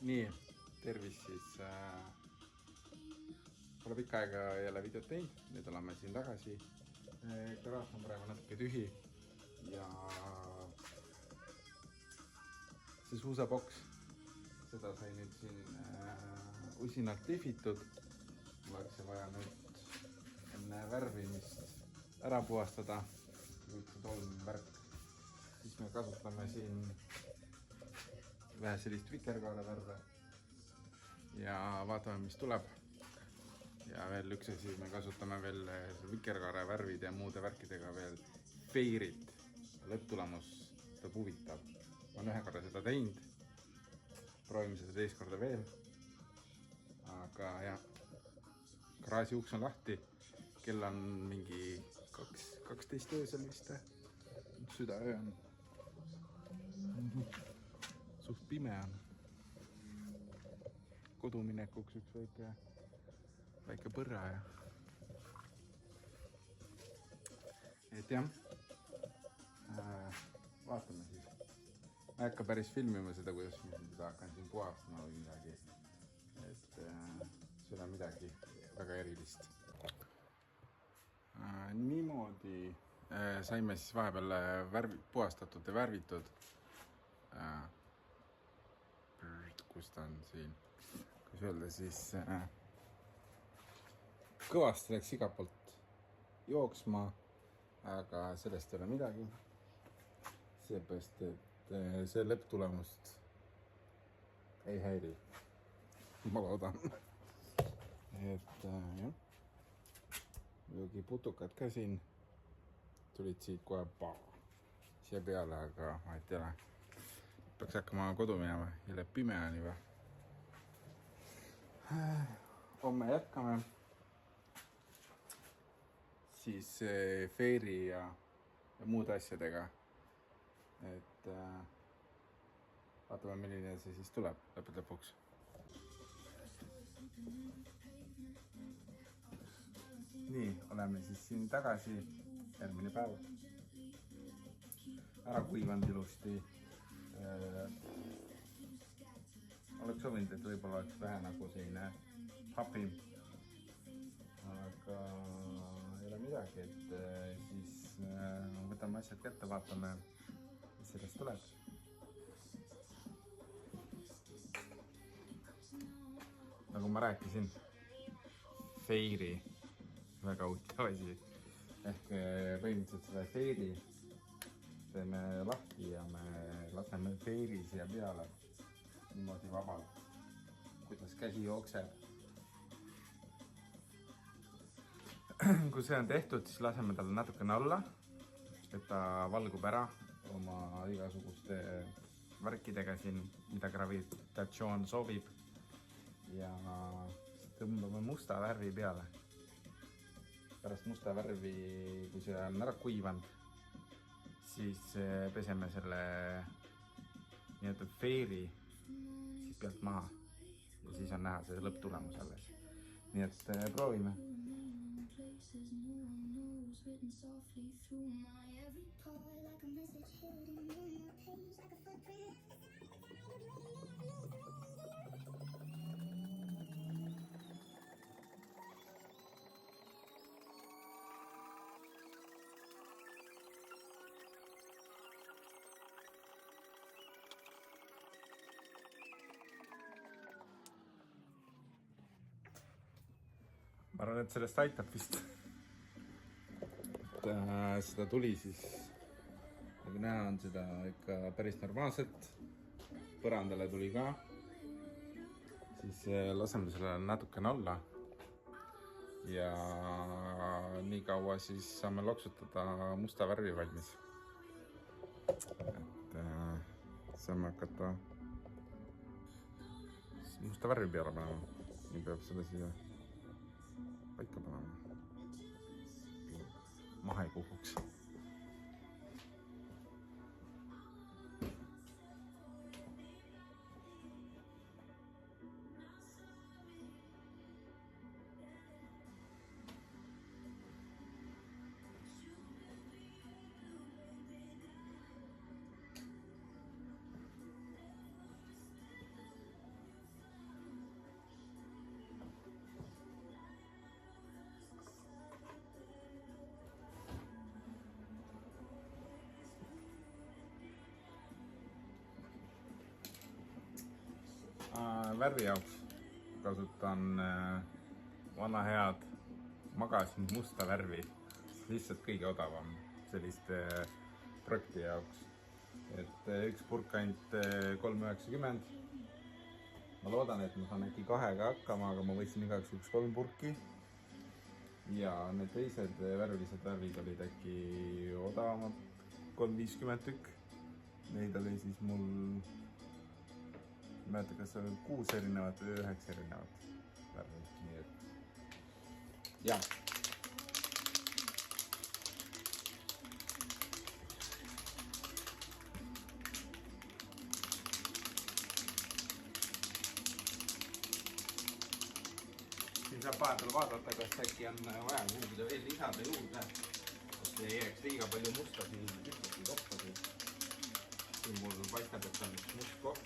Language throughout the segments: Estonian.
Nii, tervis siis. Pole pikka aega jälle videot teinud, nüüd oleme siin tagasi. Garaaž on praegu natuke tühi ja see suusaboks, seda sai nüüd siin usinalt lihvitud. Mul oleks vaja nüüd enne värvimist ära puhastada. Kõik see tolmvärk. Siis me kasutame siin vähe sellist vikerkaare värve ja vaatame, mis tuleb. Ja veel üks asi, me kasutame veel vikerkaare värvide ja muude värkidega veel feirit. Lõpptulemus tuleb huvitav. Ma olen ühe korra seda teinud. Proovime seda teist korda veel. Aga jah, garaaži uks on lahti. Kell on mingi 12 öösel vist. Südaöö on. Suht pime on. Koduminekuks üks väike põrra ja. Et jah, vaatame siis. Ma ei hakka päris filmima seda, kuidas ma seda hakkan siin puhastama või midagi. Et see ei ole midagi väga erilist. Niimoodi saime siis vahepeal puhastatud ja värvitud. Kus ta on siin? Kus öelda siis kõvasti läks igalt poolt jooksma, aga sellest ei ole midagi. Seepärast, et see lõpptulemust ei häiri. Ma loodan. Et jah. Muidugi putukad ka siin tulid siit kohe siia peale, aga ma ei tea. Peaks hakkama kodu minema, jälle pime on juba. Homme jätkame. Siis feiri ja muude asjadega. Et vaatame, milline see siis tuleb lõpuks. Nii, oleme siis siin tagasi. Järgmine päev. Ära kuivanud ilusti. Oleks sobinud, et võib-olla oleks vähe nagu selline hapim. Aga ei ole midagi, et siis võtame asjad kätte, vaatame, mis sellest tuleb. Nagu ma rääkisin, feiri, väga huvitav asi. Ehk põhimõtteliselt seda feiri teeme lahti ja me laseme feiri siia peale niimoodi vabalt, kuidas käsi jookseb. Kui see on tehtud, siis laseme talle natukene alla, et ta valgub ära oma igasuguste värkidega siin, mida gravitatsioon soovib. Ja tõmbame musta värvi peale. Pärast musta värvi, kui see on ära kuivanud, siis peseme selle nii-öelda feiri siis pealt maha ja siis on näha see lõpptulemus alles. Nii et proovime. Ma arvan, et sellest aitab vist. Seda tuli siis, nagu näha on seda ikka päris normaalselt. Põrandale tuli ka. Siis laseme selle natukene alla. Ja nii kaua siis saame loksutada musta värvi valmis. Et saame hakata musta värvi peale panema. Nii peab seda siia paika panema. Maha ei kukuks. värvi jaoks kasutan vana head magasin musta värvi, lihtsalt kõige odavam selliste projekti jaoks. Et üks purk ainult 3,90. Ma loodan, et ma saan äkki 2-ga hakkama, aga ma võtsin igaks juhuks 3 purki. Ja need teised värvilised värvid olid äkki odavamad, 3,50 tükk. Neid oli siis mul, ma ei mäleta, kas oli 6 erinevat või 9 erinevat värvi. Nii et jah. Siin saab vahepeal vaadata, kas äkki on vaja kuhugi veel lisada juurde, et ei jääks liiga palju mustasi tükkisi kopsasi. Siin mul paistab, et on üks must kopp.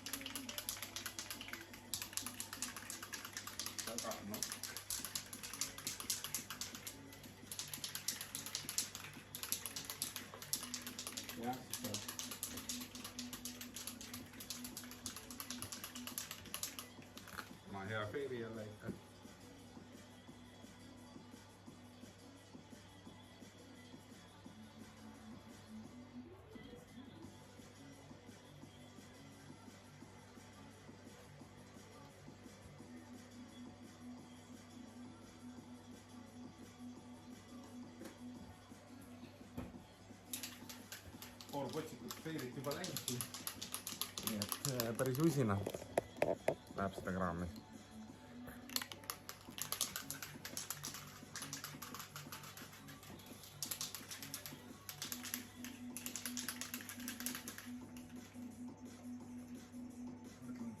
Aga noh. Jah, saab. Ma hea feeri jälle ikka. Pool potsikut feirit juba läinudki. Nii et päris usinalt läheb seda kraami.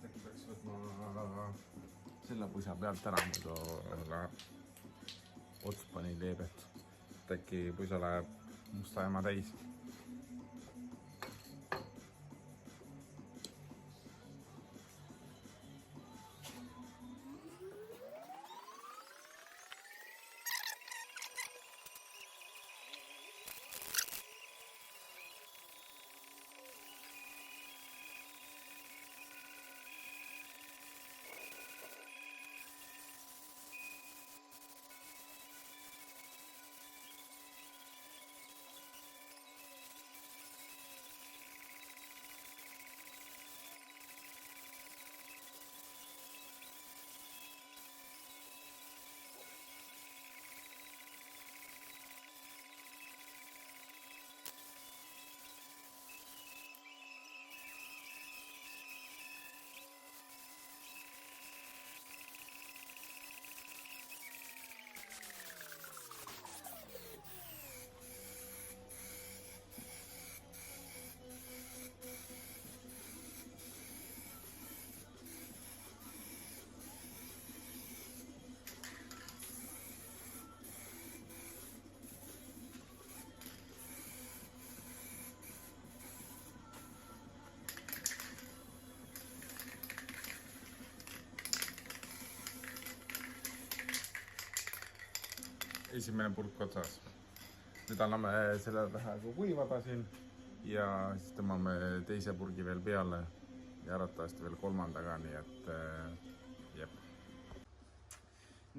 Äkki peaks võtma selle pusa pealt ära, muidu ots pani leebet. Äkki pusa läheb musta ema täis. Esimene purk otsas. Nüüd anname selle vähe kuivada siin ja siis tõmbame teise purgi veel peale ja arvatavasti veel 3-ga, nii et jep.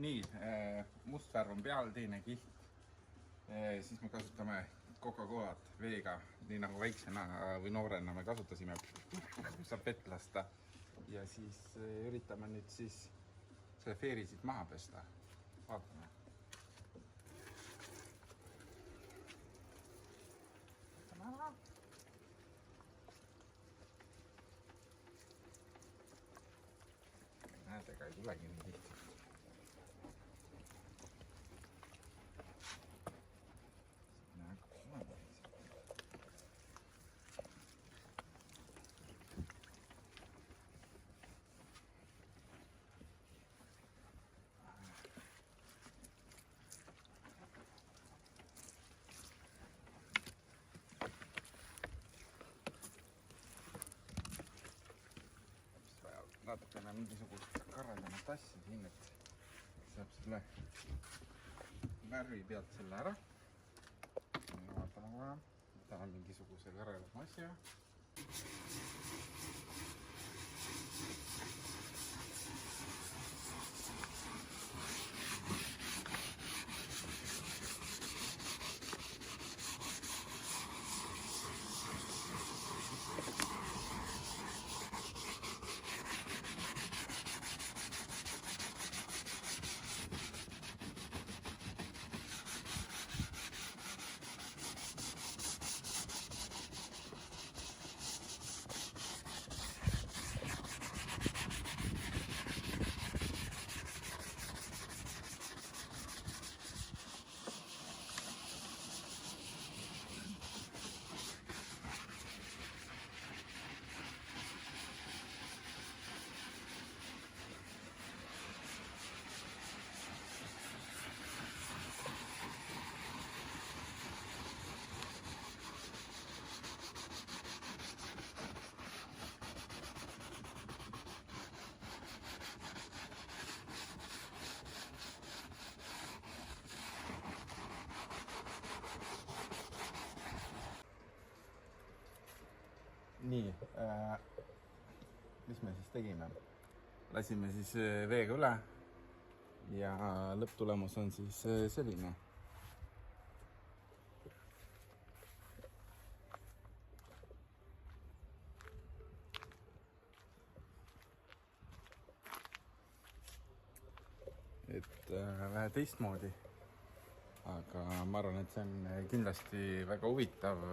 Nii, must värv on peal, teine kiht. Siis me kasutame Coca-Colat veega, nii nagu väiksena või noorena me kasutasime, saab vett lasta. Ja siis üritame nüüd siis selle feeri siit maha pesta. Vaatame. Näed, ega ei tulegi nii lihtsalt. Natukene mingisugust kareldamat asja siin, et saab selle värvi pealt selle ära. Vaatame, võtame mingisuguse karelama asja. nii, mis me siis tegime? Lasime siis veega üle ja lõpptulemus on siis selline. Et vähe teistmoodi, aga ma arvan, et see on kindlasti väga huvitav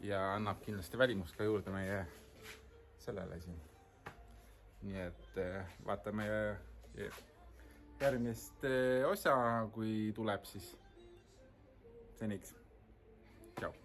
ja annab kindlasti välimust ka juurde meie sellele siin. Nii et vaatame järgmist osa, kui tuleb siis. Seniks. Tšau.